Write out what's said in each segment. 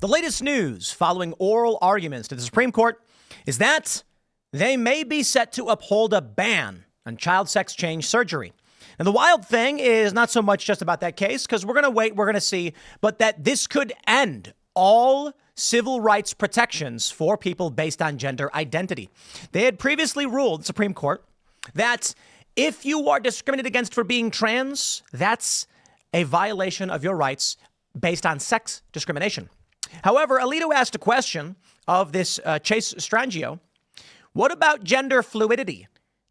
The latest news following oral arguments to the Supreme Court is that they may be set to uphold a ban on child sex change surgery. And the wild thing is not so much just about that case, because we're going to wait, we're going to see, but that this could end all civil rights protections for people based on gender identity. They had previously ruled, the Supreme Court, that if you are discriminated against for being trans, that's a violation of your rights based on sex discrimination. However, Alito asked a question of this Chase Strangio. What about gender fluidity?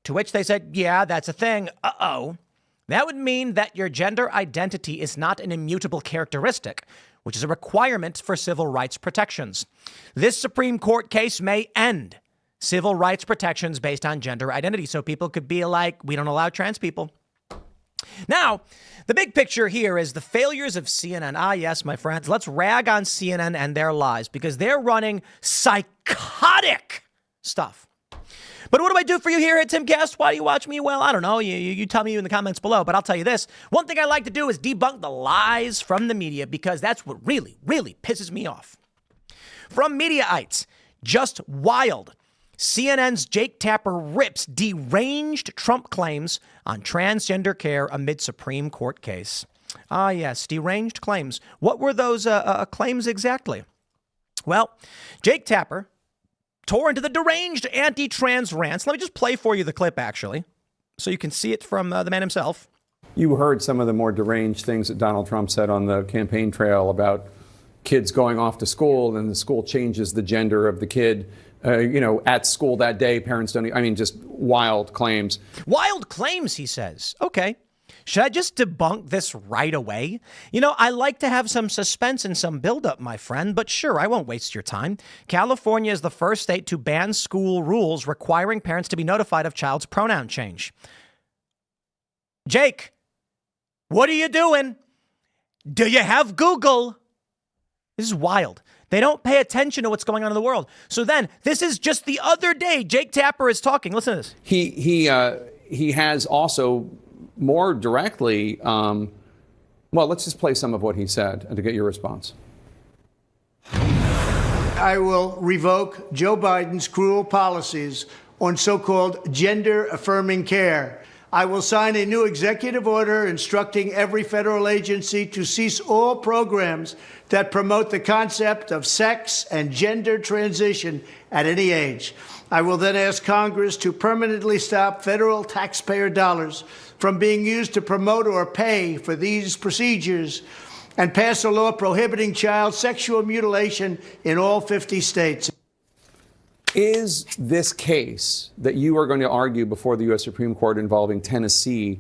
To which they said, yeah, that's a thing. That would mean that your gender identity is not an immutable characteristic, which is a requirement for civil rights protections. This Supreme Court case may end civil rights protections based on gender identity. So people could be like, we don't allow trans people. Now, the big picture here is the failures of CNN. Ah, yes, my friends, let's rag on CNN and their lies because they're running psychotic stuff. But what do I do for you here at Timcast? Why do you watch me? Well, I don't know. You tell me in the comments below, but I'll tell you this. One thing I like to do is debunk the lies from the media because that's what really, really pisses me off. From Mediaites, just wild. CNN's Jake Tapper rips deranged Trump claims on transgender care amid Supreme Court case. Ah, yes, deranged claims. What were those claims exactly? Well, Jake Tapper tore into the deranged anti-trans rants. Let me just play for you the clip, actually, so you can see it from the man himself. You heard some of the more deranged things that Donald Trump said on the campaign trail about kids going off to school and the school changes the gender of the kid. At school that day, parents don't, just wild claims. Wild claims, he says. Okay. Should I just debunk this right away? I like to have some suspense and some buildup, my friend, but sure, I won't waste your time. California is the first state to ban school rules requiring parents to be notified of child's pronoun change. Jake, what are you doing? Do you have Google? This is wild. They don't pay attention to what's going on in the world. So then, this is just the other day. Jake Tapper is talking. Listen to this. He has also more directly. Let's just play some of what he said and to get your response. I will revoke Joe Biden's cruel policies on so-called gender-affirming care. I will sign a new executive order instructing every federal agency to cease all programs that promote the concept of sex and gender transition at any age. I will then ask Congress to permanently stop federal taxpayer dollars from being used to promote or pay for these procedures and pass a law prohibiting child sexual mutilation in all 50 states. Is this case that you are going to argue before the U.S. Supreme Court involving Tennessee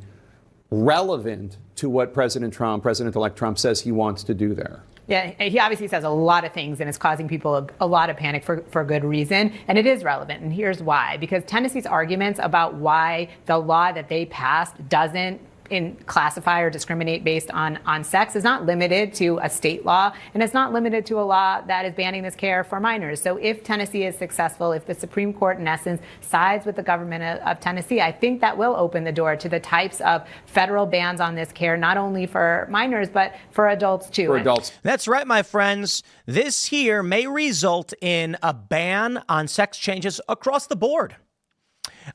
relevant to what President-elect Trump says he wants to do there? Yeah, he obviously says a lot of things, and it's causing people a lot of panic for good reason. And it is relevant, and here's why. Because Tennessee's arguments about why the law that they passed doesn't classify or discriminate based on sex is not limited to a state law, and it's not limited to a law that is banning this care for minors. So if Tennessee is successful, if the Supreme Court in essence sides with the government of Tennessee, I think that will open the door to the types of federal bans on this care, not only for minors, but for adults too. For adults. That's right, my friends. This here may result in a ban on sex changes across the board.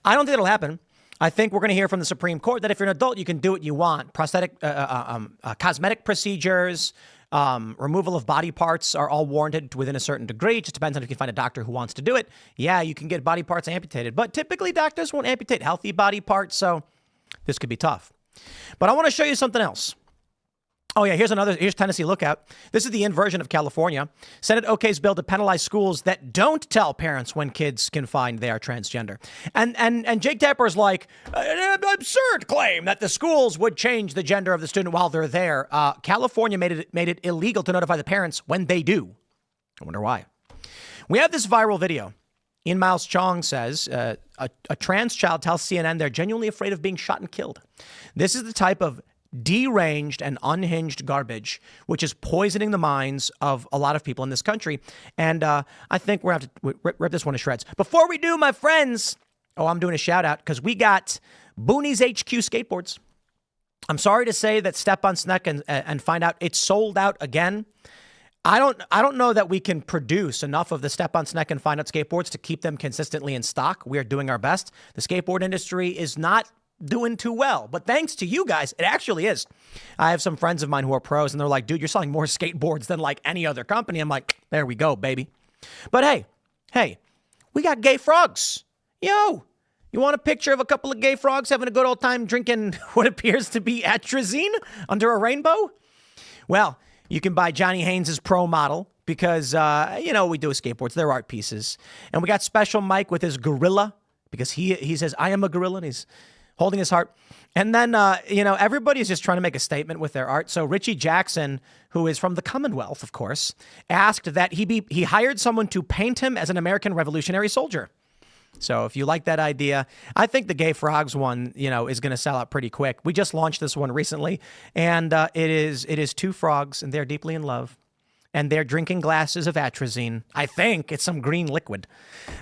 I don't think it'll happen. I think we're going to hear from the Supreme Court that if you're an adult, you can do what you want. Prosthetic, cosmetic procedures, removal of body parts are all warranted within a certain degree. It just depends on if you can find a doctor who wants to do it. Yeah, you can get body parts amputated, but typically doctors won't amputate healthy body parts, so this could be tough. But I want to show you something else. Oh, yeah, here's Tennessee lookout. This is the inversion of California. Senate okays bill to penalize schools that don't tell parents when kids can find they are transgender. And Jake Tapper is like, an absurd claim that the schools would change the gender of the student while they're there. California made it illegal to notify the parents when they do. I wonder why. We have this viral video. Ian Miles Chong says a trans child tells CNN they're genuinely afraid of being shot and killed. This is the type of deranged and unhinged garbage, which is poisoning the minds of a lot of people in this country. And I think we're going to have to rip this one to shreds. Before we do, my friends, I'm doing a shout out because we got Boonies HQ skateboards. I'm sorry to say that Step on Sneck and find out it's sold out again. I don't know that we can produce enough of the step-on, sneck, and find out skateboards to keep them consistently in stock. We are doing our best. The skateboard industry is not doing too well, but thanks to you guys, it actually is. I have some friends of mine who are pros, and they're like, dude, you're selling more skateboards than like any other company. I'm like, there we go, baby. But hey, we got gay frogs. Yo, you want a picture of a couple of gay frogs having a good old time drinking what appears to be atrazine under a rainbow? Well, you can buy Johnny Haynes' pro model because, we do skateboards. They're art pieces. And we got Special Mike with his gorilla because he says, I am a gorilla, and he's holding his heart. And then, everybody's just trying to make a statement with their art. So Richie Jackson, who is from the Commonwealth, of course, asked that he hired someone to paint him as an American Revolutionary soldier. So if you like that idea, I think the Gay Frogs one, is going to sell out pretty quick. We just launched this one recently, and it is two frogs, and they're deeply in love, and they're drinking glasses of atrazine. I think it's some green liquid.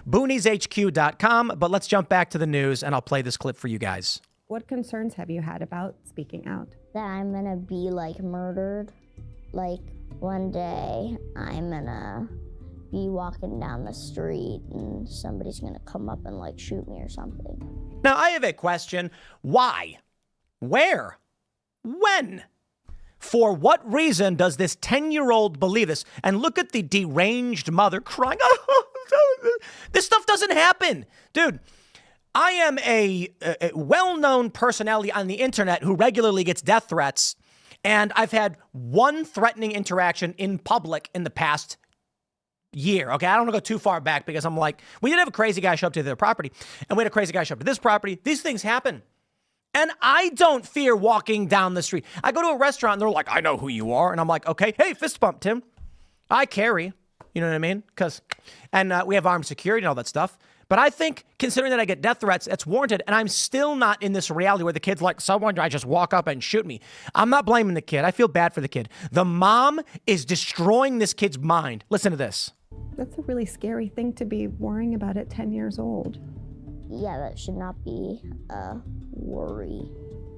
BooniesHQ.com, but let's jump back to the news, and I'll play this clip for you guys. What concerns have you had about speaking out? That I'm gonna be murdered. One day I'm gonna be walking down the street and somebody's gonna come up and shoot me or something. Now, I have a question. Why? Where? When? For what reason does this 10-year-old believe this? And look at the deranged mother crying. This stuff doesn't happen. Dude, I am a well-known personality on the internet who regularly gets death threats. And I've had one threatening interaction in public in the past year. Okay, I don't want to go too far back because I'm like, we did have a crazy guy show up to their property, and we had a crazy guy show up to this property. These things happen. And I don't fear walking down the street. I go to a restaurant and they're like, I know who you are. And I'm like, okay, hey, fist bump, Tim. I carry, you know what I mean? And we have armed security and all that stuff. But I think, considering that I get death threats, it's warranted. And I'm still not in this reality where the kid's like, someone I just walk up and shoot me. I'm not blaming the kid. I feel bad for the kid. The mom is destroying this kid's mind. Listen to this. That's a really scary thing to be worrying about at 10 years old. Yeah, that should not be a worry.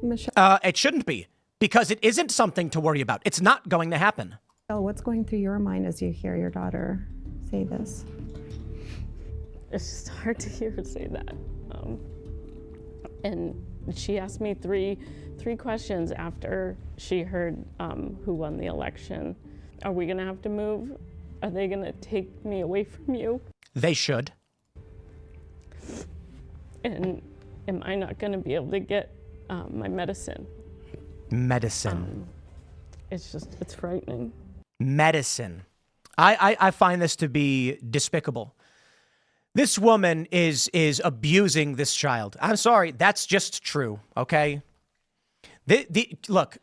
Michelle, It shouldn't be, because it isn't something to worry about. It's not going to happen. what's going through your mind as you hear your daughter say this? It's just hard to hear her say that. And she asked me three questions after she heard who won the election. Are we gonna have to move? Are they gonna take me away from you? They should. And am I not gonna be able to get my medicine? Medicine. It's frightening. Medicine. I find this to be despicable. This woman is abusing this child. I'm sorry, that's just true, okay? Look,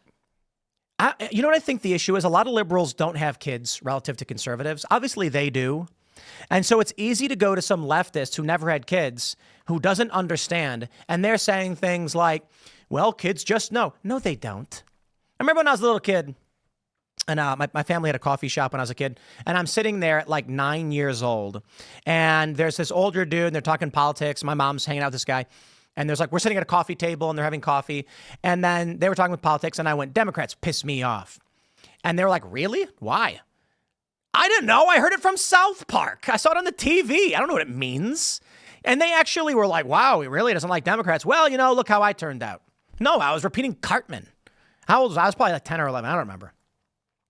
you know what I think the issue is? A lot of liberals don't have kids relative to conservatives. Obviously, they do. And so it's easy to go to some leftist who never had kids, who doesn't understand, and they're saying things like, well, kids just know. No, they don't. I remember when I was a little kid, and my family had a coffee shop when I was a kid, and I'm sitting there at like 9 years old, and there's this older dude, and they're talking politics. My mom's hanging out with this guy, and there's we're sitting at a coffee table, and they're having coffee, and then they were talking with politics, and I went, Democrats piss me off. And they were like, really? Why? I didn't know. I heard it from South Park. I saw it on the TV. I don't know what it means. And they actually were like, wow, he really doesn't like Democrats. Well, look how I turned out. No, I was repeating Cartman. How old was I? I was probably like 10 or 11. I don't remember.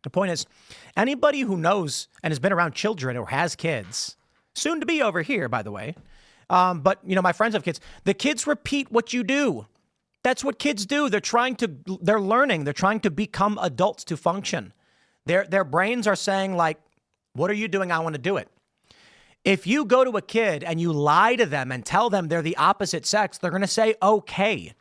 The point is, anybody who knows and has been around children or has kids, soon to be over here, by the way. But, my friends have kids. The kids repeat what you do. That's what kids do. They're learning. They're trying to become adults to function. Their brains are saying, like, what are you doing? I want to do it. If you go to a kid and you lie to them and tell them they're the opposite sex, they're going to say, okay.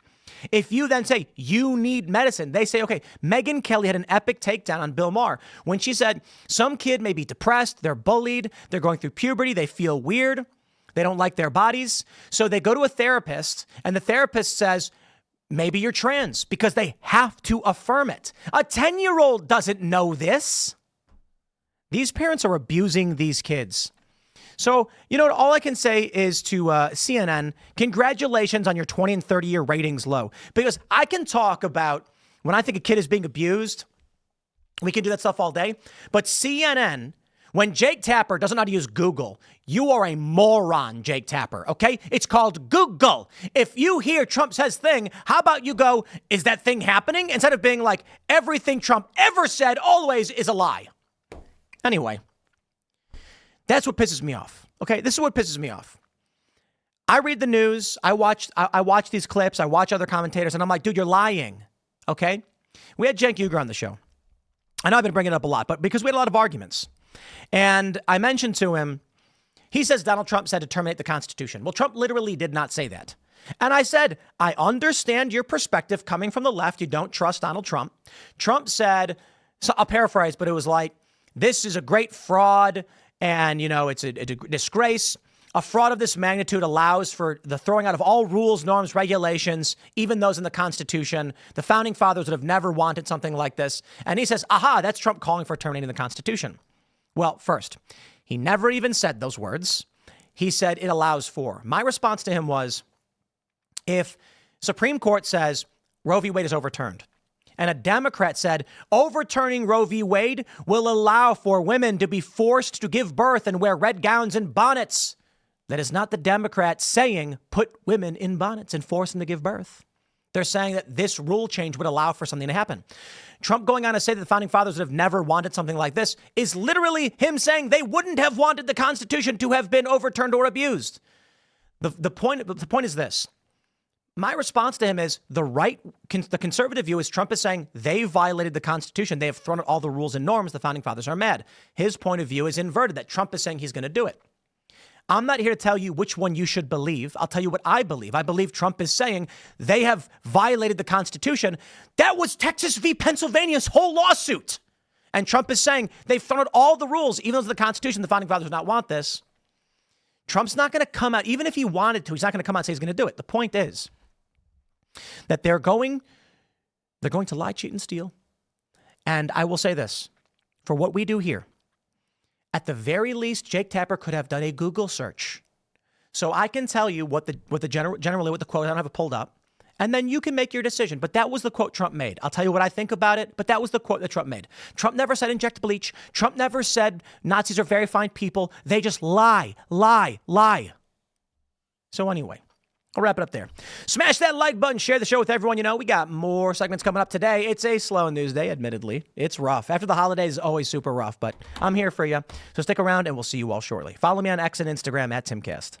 If you then say, you need medicine, they say, okay. Megyn Kelly had an epic takedown on Bill Maher when she said, some kid may be depressed, they're bullied, they're going through puberty, they feel weird, they don't like their bodies. So they go to a therapist, and the therapist says, maybe you're trans, because they have to affirm it. A 10-year-old doesn't know this. These parents are abusing these kids. So, all I can say is to CNN, congratulations on your 20 and 30-year ratings low. Because I can talk about when I think a kid is being abused, We can do that stuff all day. But CNN, when Jake Tapper doesn't know how to use Google, you are a moron, Jake Tapper, okay? It's called Google. If you hear Trump says thing, how about you go, is that thing happening? Instead of being like, everything Trump ever said always is a lie. Anyway, that's what pisses me off, okay? This is what pisses me off. I read the news, I watch these clips, I watch other commentators, and I'm like, dude, you're lying, okay? We had Cenk Uygur on the show. I know I've been bringing it up a lot, but because we had a lot of arguments. And I mentioned to him, he says Donald Trump said to terminate the Constitution. Well, Trump literally did not say that. And I said, I understand your perspective coming from the left. You don't trust Donald Trump. Trump said, so I'll paraphrase, but it was like, this is a great fraud and, you know, it's a disgrace. A fraud of this magnitude allows for the throwing out of all rules, norms, regulations, even those in the Constitution. The founding fathers would have never wanted something like this. And he says, aha, that's Trump calling for terminating the Constitution. Well, first, he never even said those words. He said it allows for. My response to him was, if Supreme Court says Roe v. Wade is overturned, and a Democrat said overturning Roe v. Wade will allow for women to be forced to give birth and wear red gowns and bonnets, that is not the Democrats saying put women in bonnets and force them to give birth. They're saying that this rule change would allow for something to happen. Trump going on to say that the founding fathers would have never wanted something like this is literally him saying they wouldn't have wanted the Constitution to have been overturned or abused. The point is this. My response to him is the conservative view is Trump is saying they violated the Constitution. They have thrown out all the rules and norms. The founding fathers are mad. His point of view is inverted, that Trump is saying he's going to do it. I'm not here to tell you which one you should believe. I'll tell you what I believe. I believe Trump is saying they have violated the Constitution. That was Texas v. Pennsylvania's whole lawsuit. And Trump is saying they've thrown out all the rules, even though the Constitution, the founding fathers would not want this. Trump's not going to come out, even if he wanted to, he's not going to come out and say he's going to do it. The point is that they're going to lie, cheat, and steal. And I will say this, for what we do here, at the very least, Jake Tapper could have done a Google search. So I can tell you generally what the quote, I don't have it pulled up, and then you can make your decision. But that was the quote Trump made. I'll tell you what I think about it, but that was the quote that Trump made. Trump never said inject bleach. Trump never said Nazis are very fine people. They just lie. So anyway, I'll wrap it up there. Smash that like button, share the show with everyone you know. We got more segments coming up today. It's a slow news day, admittedly. It's rough. After the holidays, always super rough, but I'm here for you. So stick around and we'll see you all shortly. Follow me on X and Instagram at Timcast.